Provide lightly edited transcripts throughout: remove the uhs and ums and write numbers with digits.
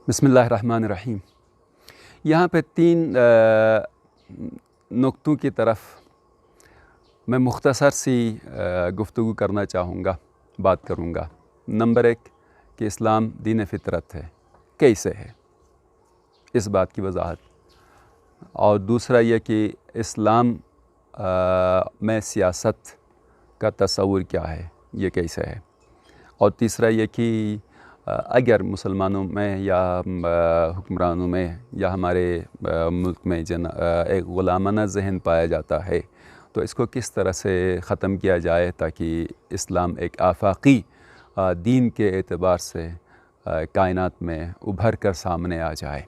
بسم اللہ الرحمن الرحیم۔ یہاں پہ تین نقطوں کی طرف میں مختصر سی گفتگو کرنا چاہوں گا، بات کروں گا۔ نمبر ایک کہ اسلام دین فطرت ہے، کیسے ہے، اس بات کی وضاحت۔ اور دوسرا یہ کہ اسلام میں سیاست کا تصور کیا ہے، یہ کیسے ہے۔ اور تیسرا یہ کہ اگر مسلمانوں میں یا حکمرانوں میں یا ہمارے ملک میں ایک غلامانہ ذہن پایا جاتا ہے تو اس کو کس طرح سے ختم کیا جائے تاکہ اسلام ایک آفاقی دین کے اعتبار سے کائنات میں ابھر کر سامنے آ جائے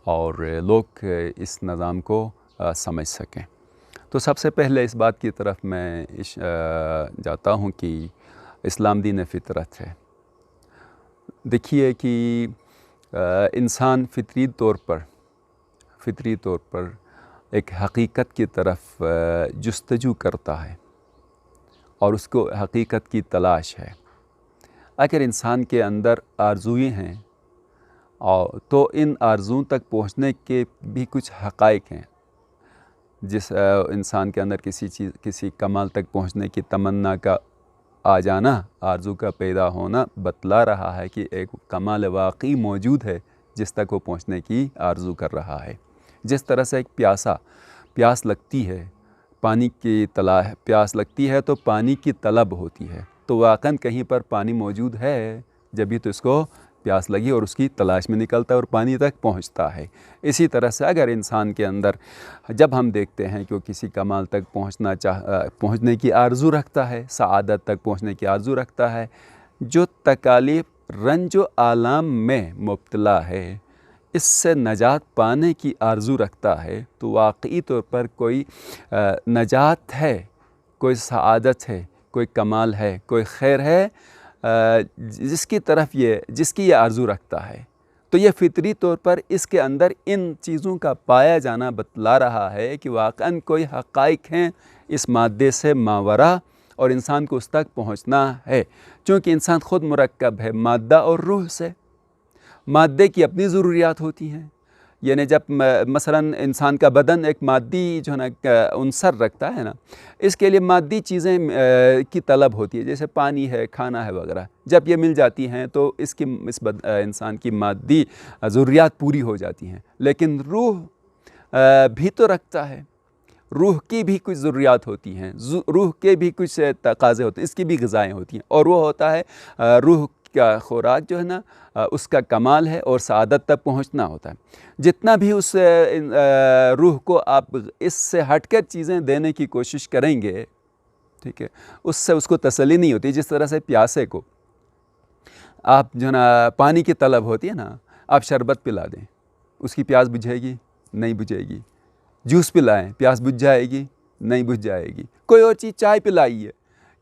اور لوگ اس نظام کو سمجھ سکیں۔ تو سب سے پہلے اس بات کی طرف میں جاتا ہوں کہ اسلام دین فطرت ہے۔ دیکھیے کہ انسان فطری طور پر ایک حقیقت کی طرف جستجو کرتا ہے اور اس کو حقیقت کی تلاش ہے۔ اگر انسان کے اندر آرزوئیں ہیں تو ان آرزوؤں تک پہنچنے کے بھی کچھ حقائق ہیں۔ جس انسان کے اندر کسی کمال تک پہنچنے کی تمنا کا آ جانا، آرزو کا پیدا ہونا بتلا رہا ہے کہ ایک کمال واقعی موجود ہے جس تک وہ پہنچنے کی آرزو کر رہا ہے۔ جس طرح سے ایک پیاس لگتی ہے، پیاس لگتی ہے تو پانی کی طلب ہوتی ہے، تو واقعاً کہیں پر پانی موجود ہے جبھی تو اس کو پیاس لگی اور اس کی تلاش میں نکلتا ہے اور پانی تک پہنچتا ہے۔ اسی طرح سے اگر انسان کے اندر جب ہم دیکھتے ہیں کہ وہ کسی کمال تک پہنچنے کی آرزو رکھتا ہے، سعادت تک پہنچنے کی آرزو رکھتا ہے، جو تکالیف رنج و آلام میں مبتلا ہے اس سے نجات پانے کی آرزو رکھتا ہے، تو واقعی طور پر کوئی نجات ہے، کوئی سعادت ہے، کوئی کمال ہے، کوئی خیر ہے جس کی یہ آرزو رکھتا ہے۔ تو یہ فطری طور پر اس کے اندر ان چیزوں کا پایا جانا بتلا رہا ہے کہ واقعاً کوئی حقائق ہیں اس مادے سے ماورا اور انسان کو اس تک پہنچنا ہے، چونکہ انسان خود مرکب ہے مادہ اور روح سے۔ مادے کی اپنی ضروریات ہوتی ہیں، یعنی جب مثلاً انسان کا بدن ایک مادی جو ہے نا عنصر رکھتا ہے نا، اس کے لیے مادی چیزیں کی طلب ہوتی ہے، جیسے پانی ہے، کھانا ہے وغیرہ۔ جب یہ مل جاتی ہیں تو اس انسان کی مادی ضروریات پوری ہو جاتی ہیں۔ لیکن روح بھی تو رکھتا ہے، روح کی بھی کچھ ضروریات ہوتی ہیں، روح کے بھی کچھ تقاضے ہوتے ہیں، اس کی بھی غذائیں ہوتی ہیں، اور وہ ہوتا ہے روح کا خوراک جو ہے نا اس کا کمال ہے اور سعادت تک پہنچنا ہوتا ہے۔ جتنا بھی اس روح کو آپ اس سے ہٹ کر چیزیں دینے کی کوشش کریں گے، ٹھیک ہے، اس سے اس کو تسلی نہیں ہوتی۔ جس طرح سے پیاسے کو آپ جو ہے نا پانی کی طلب ہوتی ہے نا، آپ شربت پلا دیں، اس کی پیاس بجھے گی؟ نہیں بجھے گی۔ جوس پلائیں، پیاس بجھ جائے گی؟ نہیں بجھ جائے گی۔ کوئی اور چیز چائے پلائیے،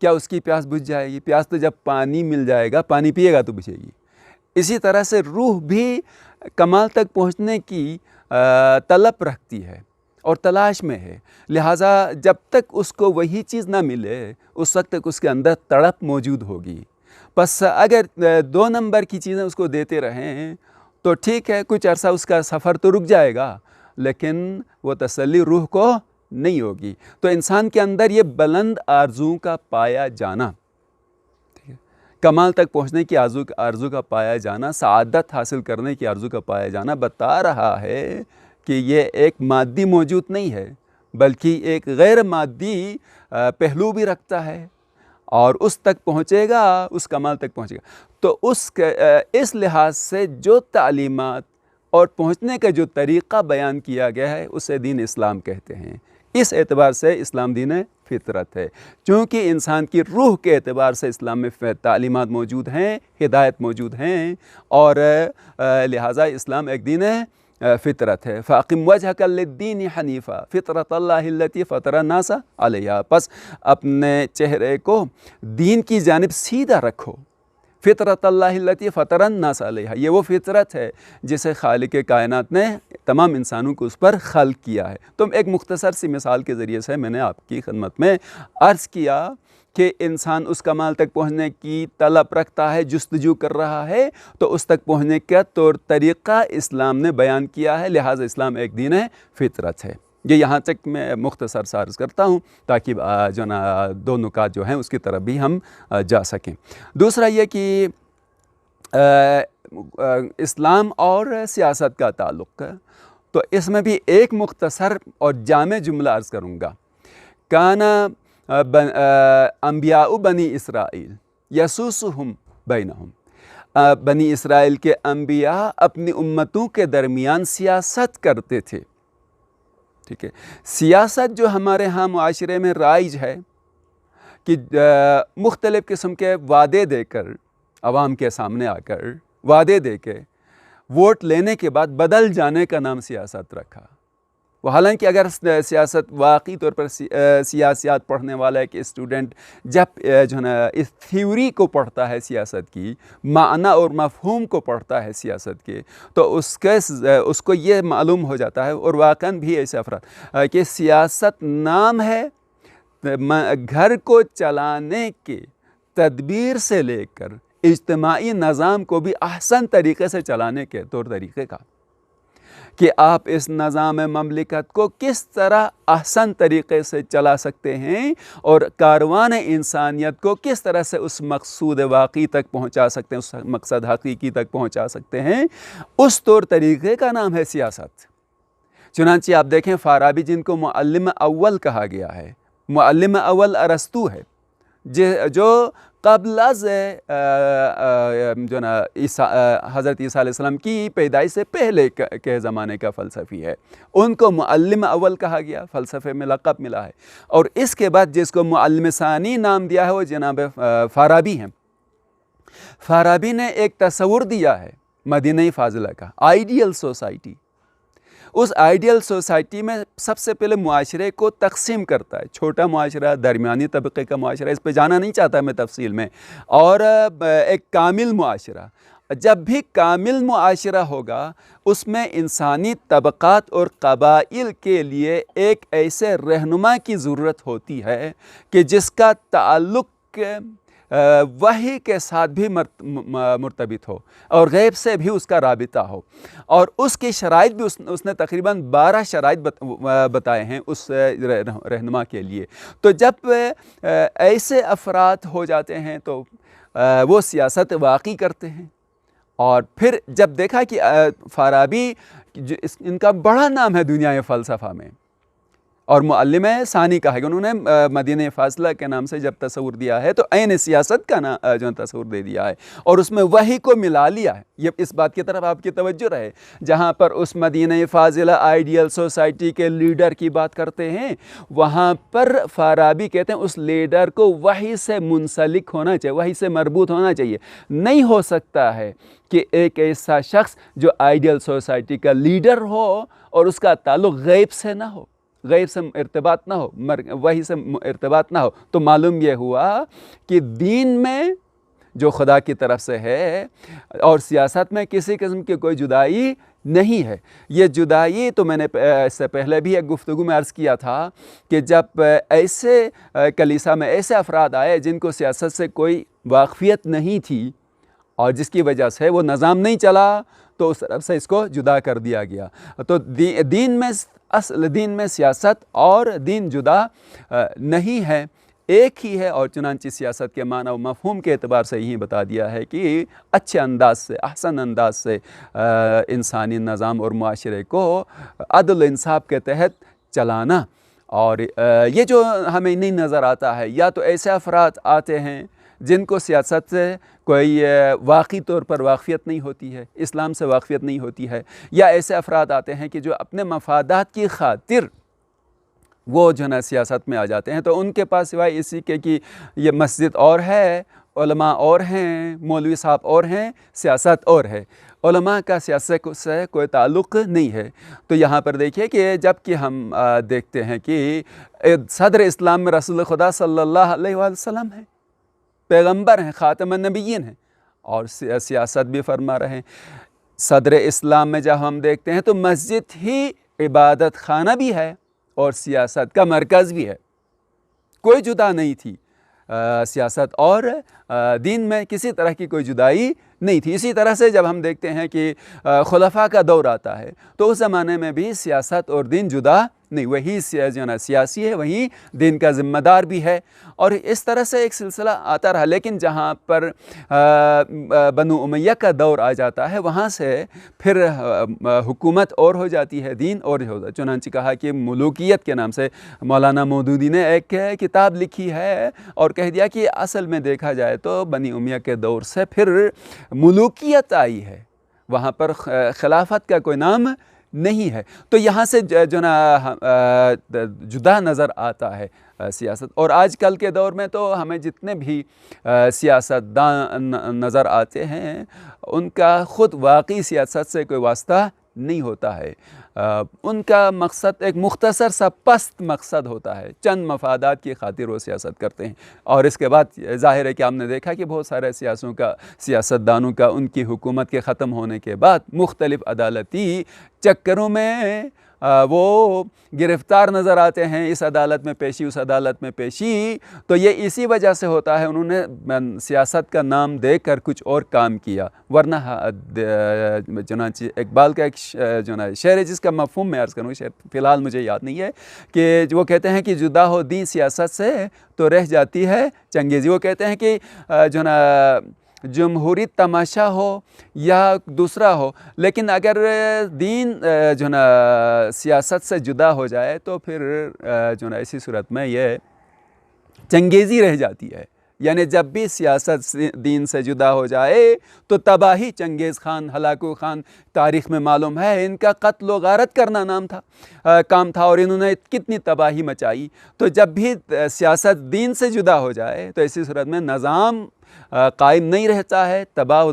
کیا اس کی پیاس بجھ جائے گی؟ پیاس تو جب پانی مل جائے گا، پانی پیے گا تو بجھے گی۔ اسی طرح سے روح بھی کمال تک پہنچنے کی طلب رکھتی ہے اور تلاش میں ہے، لہٰذا جب تک اس کو وہی چیز نہ ملے اس وقت تک اس کے اندر تڑپ موجود ہوگی۔ پس اگر 2 نمبر کی چیزیں اس کو دیتے رہیں تو ٹھیک ہے، کچھ عرصہ اس کا سفر تو رک جائے گا، لیکن وہ تسلی روح کو نہیں ہوگی۔ تو انسان کے اندر یہ بلند آرزوؤں کا پایا جانا، کمال تک پہنچنے کی آرزو کا پایا جانا، سعادت حاصل کرنے کی آرزو کا پایا جانا بتا رہا ہے کہ یہ ایک مادی موجود نہیں ہے بلکہ ایک غیر مادی پہلو بھی رکھتا ہے اور اس تک پہنچے گا، اس کمال تک پہنچے گا۔ تو اس لحاظ سے جو تعلیمات اور پہنچنے کا جو طریقہ بیان کیا گیا ہے اسے دین اسلام کہتے ہیں۔ اس اعتبار سے اسلام دین فطرت ہے، چونکہ انسان کی روح کے اعتبار سے اسلام میں تعلیمات موجود ہیں، ہدایت موجود ہیں، اور لہٰذا اسلام ایک دین فطرت ہے۔ فَأَقِمْ وَجْهَكَ لِلدِّينِ حَنِيفًا فِطْرَةَ اللَّهِ الَّتِي فَطَرَ النَّاسَ عَلَيْهَا، پس اپنے چہرے کو دین کی جانب سیدھا رکھو۔ فطرت اللہ التی فطر الناس علیہا، یہ وہ فطرت ہے جسے خالق کائنات نے تمام انسانوں کو اس پر خلق کیا ہے۔ تو ایک مختصر سی مثال کے ذریعے سے میں نے آپ کی خدمت میں عرض کیا کہ انسان اس کمال تک پہنچنے کی طلب رکھتا ہے، جستجو کر رہا ہے، تو اس تک پہنچنے کا طور طریقہ اسلام نے بیان کیا ہے، لہٰذا اسلام ایک دین فطرت ہے۔ یہ یہاں تک میں مختصر سا عرض کرتا ہوں تاکہ جو نا دو نکات جو ہیں اس کی طرف بھی ہم جا سکیں۔ دوسرا یہ کہ اسلام اور سیاست کا تعلق، تو اس میں بھی ایک مختصر اور جامع جملہ عرض کروں گا۔ کانا انبیاء بنی اسرائیل یسوسہم بینہم، بنی اسرائیل کے انبیاء اپنی امتوں کے درمیان سیاست کرتے تھے۔ ٹھیک ہے، سیاست جو ہمارے ہاں معاشرے میں رائج ہے کہ مختلف قسم کے وعدے دے کر، عوام کے سامنے آ کر وعدے دے کے ووٹ لینے کے بعد بدل جانے کا نام سیاست رکھا۔ وہ حالانکہ اگر سیاست واقعی طور پر سیاسیات پڑھنے والا ایک اسٹوڈنٹ جب جو ہے نا اس تھیوری کو پڑھتا ہے سیاست کی، معنی اور مفہوم کو پڑھتا ہے سیاست کے، تو اس کو یہ معلوم ہو جاتا ہے، اور واقعاً بھی ایسے افراد کہ سیاست نام ہے، گھر کو چلانے کے تدبیر سے لے کر اجتماعی نظام کو بھی احسن طریقے سے چلانے کے طور طریقے کا، کہ آپ اس نظام مملکت کو کس طرح احسن طریقے سے چلا سکتے ہیں اور کاروان انسانیت کو کس طرح سے اس مقصود واقعی تک پہنچا سکتے ہیں، اس مقصد حقیقی تک پہنچا سکتے ہیں، اس طور طریقے کا نام ہے سیاست۔ چنانچہ آپ دیکھیں فارابی جن کو معلم اول کہا گیا ہے، معلم اول ارسطو ہے، جو قبل از جو نا حضرت عیسیٰ علیہ السلام کی پیدائش سے پہلے کے زمانے کا فلسفی ہے، ان کو معلم اول کہا گیا، فلسفے میں لقب ملا ہے۔ اور اس کے بعد جس کو معلم ثانی نام دیا ہے وہ جناب فارابی ہیں۔ فارابی نے ایک تصور دیا ہے مدینہ فاضلہ کا، آئیڈیل سوسائٹی۔ اس آئیڈیل سوسائٹی میں سب سے پہلے معاشرے کو تقسیم کرتا ہے، چھوٹا معاشرہ، درمیانی طبقے کا معاشرہ، اس پہ جانا نہیں چاہتا میں تفصیل میں، اور ایک کامل معاشرہ۔ جب بھی کامل معاشرہ ہوگا اس میں انسانی طبقات اور قبائل کے لیے ایک ایسے رہنما کی ضرورت ہوتی ہے کہ جس کا تعلق وحی کے ساتھ بھی مرتبط ہو اور غیب سے بھی اس کا رابطہ ہو، اور اس کی شرائط بھی اس نے تقریباً 12 شرائط بتائے ہیں اس رہنما کے لیے۔ تو جب ایسے افراد ہو جاتے ہیں تو وہ سیاست واقعی کرتے ہیں۔ اور پھر جب دیکھا کہ فارابی ان کا بڑا نام ہے دنیا فلسفہ میں، اور معلم ثانی کہا کہ انہوں نے مدینہ فاضلہ کے نام سے جب تصور دیا ہے تو عین سیاست کا جو تصور دے دیا ہے، اور اس میں وحی کو ملا لیا ہے۔ یہ اس بات کی طرف آپ کی توجہ رہے، جہاں پر اس مدینہ فاضلہ آئیڈیل سوسائٹی کے لیڈر کی بات کرتے ہیں، وہاں پر فارابی کہتے ہیں اس لیڈر کو وحی سے منسلک ہونا چاہیے، وحی سے مربوط ہونا چاہیے۔ نہیں ہو سکتا ہے کہ ایک ایسا شخص جو آئیڈیل سوسائٹی کا لیڈر ہو اور اس کا تعلق غیب سے نہ ہو، غیب سے ارتباط نہ ہو، وحی سے ارتباط نہ ہو۔ تو معلوم یہ ہوا کہ دین میں جو خدا کی طرف سے ہے اور سیاست میں کسی قسم کی کوئی جدائی نہیں ہے۔ یہ جدائی تو میں نے اس سے پہلے بھی ایک گفتگو میں عرض کیا تھا کہ جب ایسے کلیسا میں ایسے افراد آئے جن کو سیاست سے کوئی واقفیت نہیں تھی اور جس کی وجہ سے وہ نظام نہیں چلا، تو اس طرف سے اس کو جدا کر دیا گیا۔ تو دین میں سیاست اور دین جدا نہیں ہے، ایک ہی ہے، اور چنانچہ سیاست کے معنی و مفہوم کے اعتبار سے یہی بتا دیا ہے کہ اچھے انداز سے، احسن انداز سے انسانی نظام اور معاشرے کو عدل انصاف کے تحت چلانا۔ اور یہ جو ہمیں نہیں نظر آتا ہے، یا تو ایسے افراد آتے ہیں جن کو سیاست سے کوئی واقعی طور پر واقفیت نہیں ہوتی ہے، اسلام سے واقفیت نہیں ہوتی ہے، یا ایسے افراد آتے ہیں کہ جو اپنے مفادات کی خاطر وہ جو نا سیاست میں آ جاتے ہیں۔ تو ان کے پاس سوائے اسی کے کہ یہ مسجد اور ہے، علماء اور ہیں، مولوی صاحب اور ہیں، سیاست اور ہے، علماء کا سیاست سے کوئی تعلق نہیں ہے۔ تو یہاں پر دیکھیے کہ جب کہ ہم دیکھتے ہیں کہ صدر اسلام میں رسول خدا صلی اللہ علیہ وسلم ہیں، پیغمبر ہیں، خاتم النبیین ہیں، اور سیاست بھی فرما رہے ہیں۔ صدر اسلام میں جب ہم دیکھتے ہیں تو مسجد ہی عبادت خانہ بھی ہے اور سیاست کا مرکز بھی ہے، کوئی جدا نہیں تھی۔ سیاست اور دین میں کسی طرح کی کوئی جدائی نہیں تھی۔ اسی طرح سے جب ہم دیکھتے ہیں کہ خلفاء کا دور آتا ہے تو اس زمانے میں بھی سیاست اور دین جدا نہیں، وہی جو نا سیاسی ہے وہی دین کا ذمہ دار بھی ہے، اور اس طرح سے ایک سلسلہ آتا رہا۔ لیکن جہاں پر بنو امیہ کا دور آ جاتا ہے وہاں سے پھر حکومت اور ہو جاتی ہے، دین اور ہو جاتا ہے۔ چنانچہ کہا کہ ملوکیت کے نام سے مولانا مودودی نے ایک کتاب لکھی ہے اور کہہ دیا کہ اصل میں دیکھا جائے تو بنی امیہ کے دور سے پھر ملوکیت آئی ہے، وہاں پر خلافت کا کوئی نام نہیں ہے۔ تو یہاں سے جو نا جدا نظر آتا ہے سیاست۔ اور آج کل کے دور میں تو ہمیں جتنے بھی سیاست دان نظر آتے ہیں ان کا خود واقعی سیاست سے کوئی واسطہ نہیں ہوتا ہے، ان کا مقصد ایک مختصر سا پست مقصد ہوتا ہے، چند مفادات کی خاطر وہ سیاست کرتے ہیں۔ اور اس کے بعد ظاہر ہے کہ ہم نے دیکھا کہ بہت سارے سیاستدانوں کا ان کی حکومت کے ختم ہونے کے بعد مختلف عدالتی چکروں میں وہ گرفتار نظر آتے ہیں، اس عدالت میں پیشی اس عدالت میں پیشی۔ تو یہ اسی وجہ سے ہوتا ہے انہوں نے سیاست کا نام دے کر کچھ اور کام کیا، ورنہ چنانچہ اقبال کا ایک جو نا شعر ہے جس کا مفہوم میں عرض کروں، شعر فی الحال مجھے یاد نہیں ہے، کہ وہ کہتے ہیں کہ جدا ہو دین سیاست سے تو رہ جاتی ہے چنگیزی۔ وہ کہتے ہیں کہ جو نا جمہوری تماشا ہو یا دوسرا ہو، لیکن اگر دین جو نا سیاست سے جدا ہو جائے تو پھر جو نا اسی صورت میں یہ چنگیزی رہ جاتی ہے۔ یعنی جب بھی سیاست دین سے جدا ہو جائے تو تباہی، چنگیز خان، ہلاکو خان تاریخ میں معلوم ہے ان کا قتل و غارت کرنا کام تھا، اور انہوں نے کتنی تباہی مچائی۔ تو جب بھی سیاست دین سے جدا ہو جائے تو اسی صورت میں نظام قائم نہیں رہتا ہے، تباہ و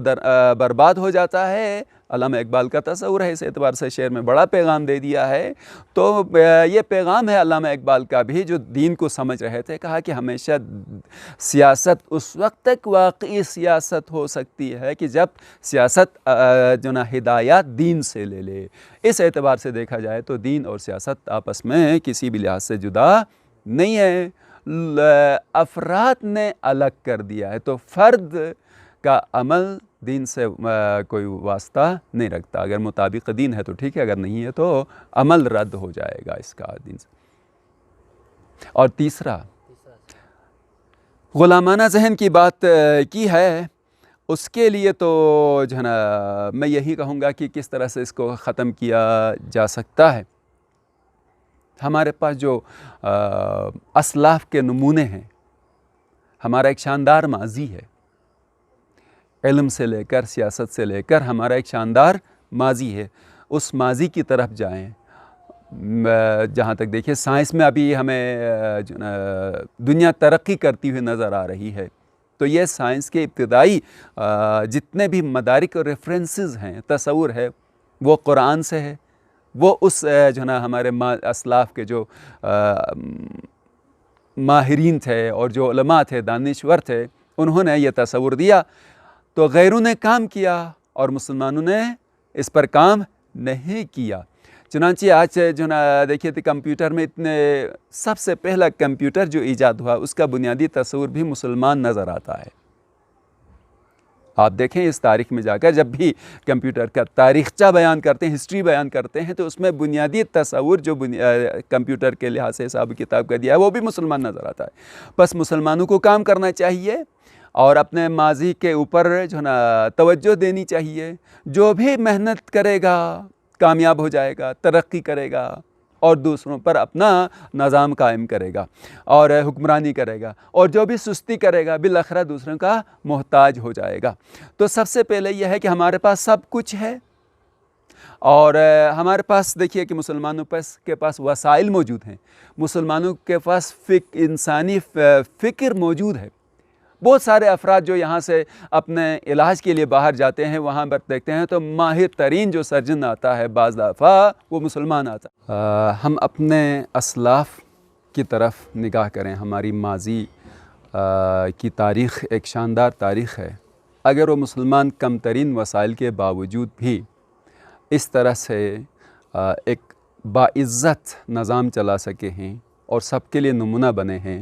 برباد ہو جاتا ہے۔ علامہ اقبال کا تصور ہے، اس اعتبار سے شعر میں بڑا پیغام دے دیا ہے۔ تو یہ پیغام ہے علامہ اقبال کا بھی جو دین کو سمجھ رہے تھے، کہا کہ ہمیشہ سیاست اس وقت تک واقعی سیاست ہو سکتی ہے کہ جب سیاست جو نا ہدایات دین سے لے لے۔ اس اعتبار سے دیکھا جائے تو دین اور سیاست آپس میں کسی بھی لحاظ سے جدا نہیں ہے، افراد نے الگ کر دیا ہے۔ تو فرد کا عمل دین سے کوئی واسطہ نہیں رکھتا، اگر مطابق دین ہے تو ٹھیک ہے، اگر نہیں ہے تو عمل رد ہو جائے گا اس کا دین سے۔ اور تیسرا غلامانہ ذہن کی بات کی ہے، اس کے لیے تو جو ہے نا میں یہی کہوں گا کہ کس طرح سے اس کو ختم کیا جا سکتا ہے۔ ہمارے پاس جو اسلاف کے نمونے ہیں، ہمارا ایک شاندار ماضی ہے، علم سے لے کر سیاست سے لے کر ہمارا ایک شاندار ماضی ہے۔ اس ماضی کی طرف جائیں، جہاں تک دیکھیں سائنس میں ابھی ہمیں دنیا ترقی کرتی ہوئی نظر آ رہی ہے، تو یہ سائنس کے ابتدائی جتنے بھی مدارک اور ریفرنسز ہیں، تصور ہے، وہ قرآن سے ہے، وہ اس جو نا ہمارے اسلاف کے جو ماہرین تھے اور جو علماء تھے، دانشور تھے، انہوں نے یہ تصور دیا، تو غیروں نے کام کیا اور مسلمانوں نے اس پر کام نہیں کیا۔ چنانچہ آج جو نا دیکھیے تو کمپیوٹر میں سب سے پہلا کمپیوٹر جو ایجاد ہوا اس کا بنیادی تصور بھی مسلمان نظر آتا ہے۔ آپ دیکھیں اس تاریخ میں جا کر جب بھی کمپیوٹر کا تاریخچہ بیان کرتے ہیں، ہسٹری بیان کرتے ہیں، تو اس میں بنیادی تصور جو کمپیوٹر کے لحاظ سے حساب کتاب کا دیا ہے وہ بھی مسلمان نظر آتا ہے۔ بس مسلمانوں کو کام کرنا چاہیے اور اپنے ماضی کے اوپر جو نا توجہ دینی چاہیے۔ جو بھی محنت کرے گا کامیاب ہو جائے گا، ترقی کرے گا اور دوسروں پر اپنا نظام قائم کرے گا اور حکمرانی کرے گا، اور جو بھی سستی کرے گا بالآخرہ دوسروں کا محتاج ہو جائے گا۔ تو سب سے پہلے یہ ہے کہ ہمارے پاس سب کچھ ہے، اور ہمارے پاس دیکھیے کہ مسلمانوں کے پاس وسائل موجود ہیں، مسلمانوں کے پاس انسانی فکر موجود ہے۔ بہت سارے افراد جو یہاں سے اپنے علاج کے لیے باہر جاتے ہیں، وہاں پر دیکھتے ہیں تو ماہر ترین جو سرجن آتا ہے بعض دفعہ وہ مسلمان آتا ہے۔ ہم اپنے اسلاف کی طرف نگاہ کریں، ہماری ماضی کی تاریخ ایک شاندار تاریخ ہے۔ اگر وہ مسلمان کم ترین وسائل کے باوجود بھی اس طرح سے ایک باعزت نظام چلا سکے ہیں اور سب کے لیے نمونہ بنے ہیں،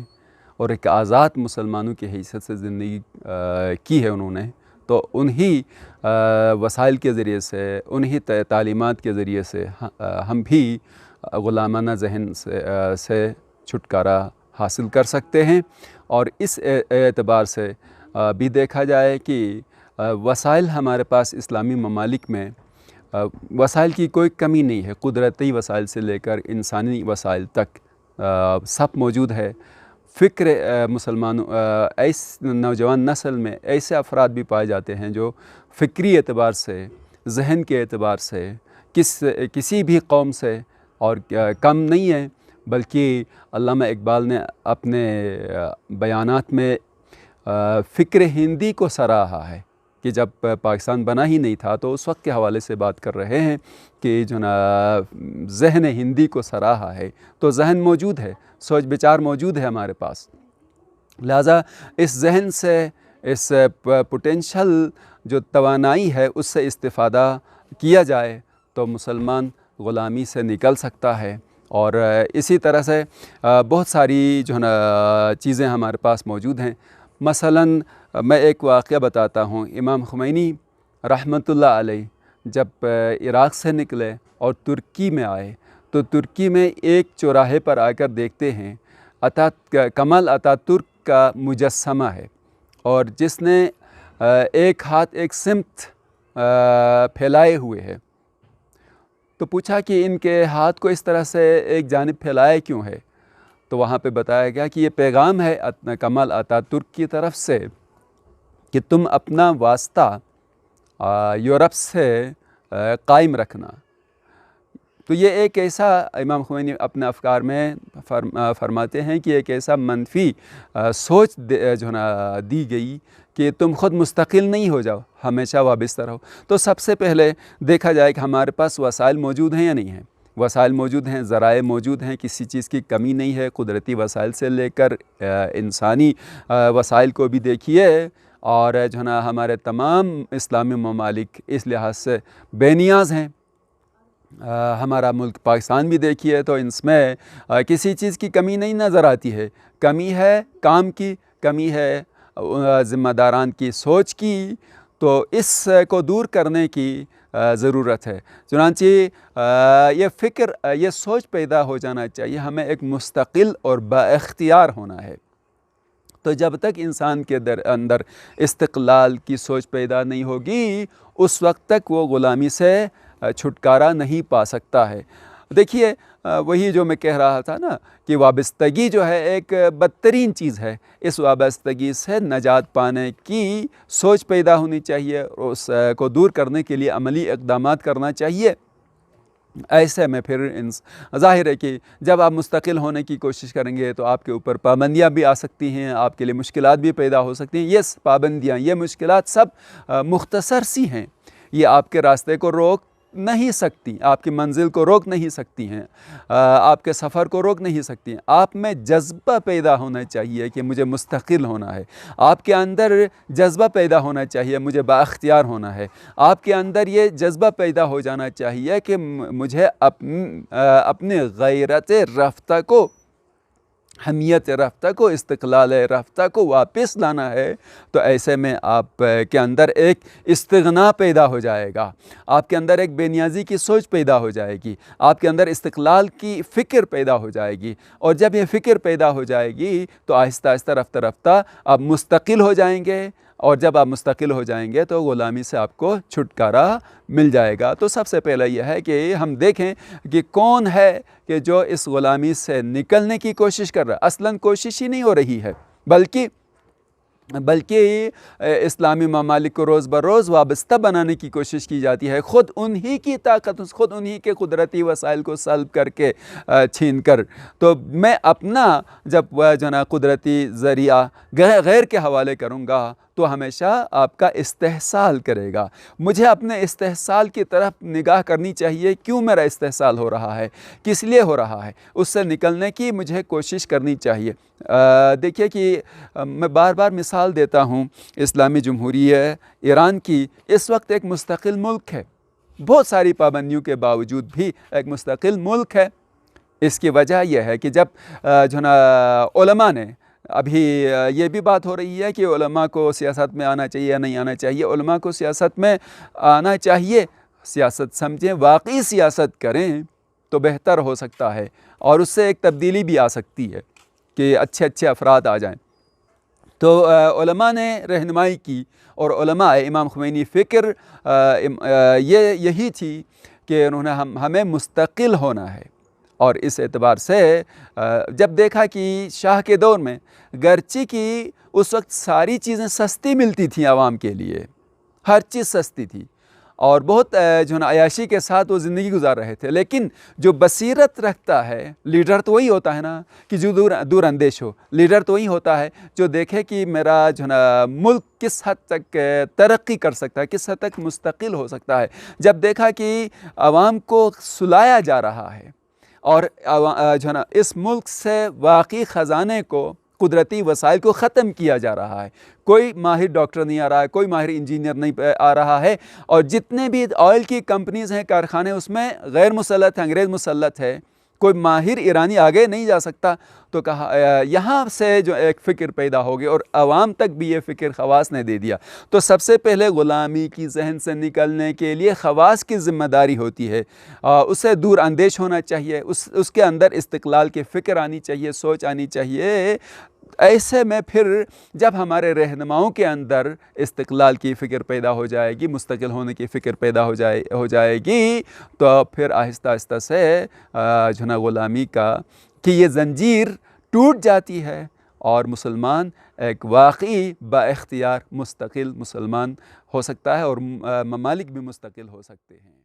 اور ایک آزاد مسلمانوں کی حیثیت سے زندگی کی ہے انہوں نے، تو انہی وسائل کے ذریعے سے، انہی تعلیمات کے ذریعے سے ہم بھی غلامانہ ذہن سے چھٹکارا حاصل کر سکتے ہیں۔ اور اس اعتبار سے بھی دیکھا جائے کہ وسائل ہمارے پاس اسلامی ممالک میں وسائل کی کوئی کمی نہیں ہے، قدرتی وسائل سے لے کر انسانی وسائل تک سب موجود ہے۔ فکر مسلمانوں نوجوان نسل میں ایسے افراد بھی پائے جاتے ہیں جو فکری اعتبار سے، ذہن کے اعتبار سے کسی بھی قوم سے اور کم نہیں ہے، بلکہ علامہ اقبال نے اپنے بیانات میں فکر ہندی کو سراہا ہے کہ جب پاکستان بنا ہی نہیں تھا تو اس وقت کے حوالے سے بات کر رہے ہیں کہ جو نا ذہن ہندی کو سراہا ہے، تو ذہن موجود ہے، سوچ بچار موجود ہے ہمارے پاس، لہٰذا اس ذہن سے، اس پوٹینشل جو توانائی ہے اس سے استفادہ کیا جائے تو مسلمان غلامی سے نکل سکتا ہے۔ اور اسی طرح سے بہت ساری جو ہے نا چیزیں ہمارے پاس موجود ہیں۔ مثلاً میں ایک واقعہ بتاتا ہوں، امام خمینی رحمۃ اللہ علیہ جب عراق سے نکلے اور ترکی میں آئے تو ترکی میں ایک چوراہے پر آ کر دیکھتے ہیں کمال اتاترک کا مجسمہ ہے، اور جس نے ایک ہاتھ ایک سمت پھیلائے ہوئے ہے۔ تو پوچھا کہ ان کے ہاتھ کو اس طرح سے ایک جانب پھیلائے کیوں ہے؟ تو وہاں پہ بتایا گیا کہ یہ پیغام ہے کمال اتاترک کی طرف سے کہ تم اپنا واسطہ یورپ سے قائم رکھنا۔ تو یہ ایک ایسا، امام خمینی اپنے افکار میں فرماتے ہیں کہ ایک ایسا منفی سوچ جو ہے نا دی گئی کہ تم خود مستقل نہیں ہو جاؤ، ہمیشہ وابستہ رہو۔ تو سب سے پہلے دیکھا جائے کہ ہمارے پاس وسائل موجود ہیں یا نہیں ہیں؟ وسائل موجود ہیں، ذرائع موجود ہیں، کسی چیز کی کمی نہیں ہے، قدرتی وسائل سے لے کر انسانی وسائل کو بھی دیکھیے، اور جو ہے نا ہمارے تمام اسلامی ممالک اس لحاظ سے بے نیاز ہیں۔ ہمارا ملک پاکستان بھی دیکھیے تو اس میں کسی چیز کی کمی نہیں نظر آتی ہے، کمی ہے کام کی، کمی ہے ذمہ داران کی سوچ کی، تو اس کو دور کرنے کی ضرورت ہے۔ چنانچہ یہ فکر، یہ سوچ پیدا ہو جانا چاہیے، ہمیں ایک مستقل اور بااختیار ہونا ہے۔ تو جب تک انسان کے اندر استقلال کی سوچ پیدا نہیں ہوگی، اس وقت تک وہ غلامی سے چھٹکارا نہیں پا سکتا ہے۔ دیکھیے وہی جو میں کہہ رہا تھا نا کہ وابستگی جو ہے ایک بدترین چیز ہے، اس وابستگی سے نجات پانے کی سوچ پیدا ہونی چاہیے، اس کو دور کرنے کے لیے عملی اقدامات کرنا چاہیے۔ ایسے میں پھر ظاہر ہے کہ جب آپ مستقل ہونے کی کوشش کریں گے تو آپ کے اوپر پابندیاں بھی آ سکتی ہیں، آپ کے لیے مشکلات بھی پیدا ہو سکتی ہیں۔ یہ پابندیاں، یہ مشکلات سب مختصر سی ہیں، یہ آپ کے راستے کو روک نہیں سکتی، آپ کی منزل کو روک نہیں سکتی ہیں، آپ کے سفر کو روک نہیں سکتی ہیں۔ آپ میں جذبہ پیدا ہونا چاہیے کہ مجھے مستقل ہونا ہے، آپ کے اندر جذبہ پیدا ہونا چاہیے مجھے بااختیار ہونا ہے، آپ کے اندر یہ جذبہ پیدا ہو جانا چاہیے کہ مجھے اپنے غیرت رفتہ کو، حمیت رفتہ کو، استقلال رفتہ کو واپس لانا ہے۔ تو ایسے میں آپ کے اندر ایک استغنا پیدا ہو جائے گا، آپ کے اندر ایک بے نیازی کی سوچ پیدا ہو جائے گی، آپ کے اندر استقلال کی فکر پیدا ہو جائے گی، اور جب یہ فکر پیدا ہو جائے گی تو آہستہ آہستہ رفتہ رفتہ آپ مستقل ہو جائیں گے، اور جب آپ مستقل ہو جائیں گے تو غلامی سے آپ کو چھٹکارا مل جائے گا۔ تو سب سے پہلے یہ ہے کہ ہم دیکھیں کہ کون ہے کہ جو اس غلامی سے نکلنے کی کوشش کر رہا ہے۔ اصلاً کوشش ہی نہیں ہو رہی ہے، بلکہ اسلامی ممالک کو روز بروز وابستہ بنانے کی کوشش کی جاتی ہے، خود انہی کی طاقت، خود انہی کے قدرتی وسائل کو سلب کر کے چھین کر۔ تو میں اپنا جب جو نا قدرتی ذریعہ غیر کے حوالے کروں گا تو ہمیشہ آپ کا استحصال کرے گا۔ مجھے اپنے استحصال کی طرف نگاہ کرنی چاہیے، کیوں میرا استحصال ہو رہا ہے، کس لیے ہو رہا ہے، اس سے نکلنے کی مجھے کوشش کرنی چاہیے۔ دیکھیے کہ میں بار بار مثال دیتا ہوں اسلامی جمہوریہ ایران کی، اس وقت ایک مستقل ملک ہے، بہت ساری پابندیوں کے باوجود بھی ایک مستقل ملک ہے۔ اس کی وجہ یہ ہے کہ جب جو نا علماء نے ابھی یہ بھی بات ہو رہی ہے کہ علماء کو سیاست میں آنا چاہیے یا نہیں آنا چاہیے۔ علماء کو سیاست میں آنا چاہیے، سیاست سمجھیں، واقعی سیاست کریں تو بہتر ہو سکتا ہے، اور اس سے ایک تبدیلی بھی آ سکتی ہے کہ اچھے اچھے افراد آ جائیں۔ تو علماء نے رہنمائی کی، اور علماء امام خمینی فکر یہی تھی کہ انہوں نے ہمیں مستقل ہونا ہے۔ اور اس اعتبار سے جب دیکھا کہ شاہ کے دور میں گرچہ کہ اس وقت ساری چیزیں سستی ملتی تھیں عوام کے لیے، ہر چیز سستی تھی، اور بہت جو ہے نا عیاشی کے ساتھ وہ زندگی گزار رہے تھے، لیکن جو بصیرت رکھتا ہے، لیڈر تو وہی ہوتا ہے نا کہ جو دور اندیش ہو، لیڈر تو وہی ہوتا ہے جو دیکھے کہ میرا جو ہے نا ملک کس حد تک ترقی کر سکتا ہے، کس حد تک مستقل ہو سکتا ہے۔ جب دیکھا کہ عوام کو سلایا جا رہا ہے، اور جو ہے نا اس ملک سے واقعی خزانے کو، قدرتی وسائل کو ختم کیا جا رہا ہے، کوئی ماہر ڈاکٹر نہیں آ رہا ہے، کوئی ماہر انجینئر نہیں آ رہا ہے، اور جتنے بھی آئل کی کمپنیز ہیں، کارخانے، اس میں غیر مسلط ہیں، انگریز مسلط ہے، کوئی ماہر ایرانی آگے نہیں جا سکتا، تو کہا یہاں سے جو ایک فکر پیدا ہو گئی، اور عوام تک بھی یہ فکر خواص نے دے دیا۔ تو سب سے پہلے غلامی کی ذہن سے نکلنے کے لیے خواص کی ذمہ داری ہوتی ہے، اسے دور اندیش ہونا چاہیے، اس کے اندر استقلال کی فکر آنی چاہیے، سوچ آنی چاہیے۔ ایسے میں پھر جب ہمارے رہنماؤں کے اندر استقلال کی فکر پیدا ہو جائے گی، مستقل ہونے کی فکر پیدا ہو جائے گی، تو پھر آہستہ آہستہ سے جو ہے نا غلامی کی یہ زنجیر ٹوٹ جاتی ہے، اور مسلمان ایک واقعی با اختیار مستقل مسلمان ہو سکتا ہے، اور ممالک بھی مستقل ہو سکتے ہیں۔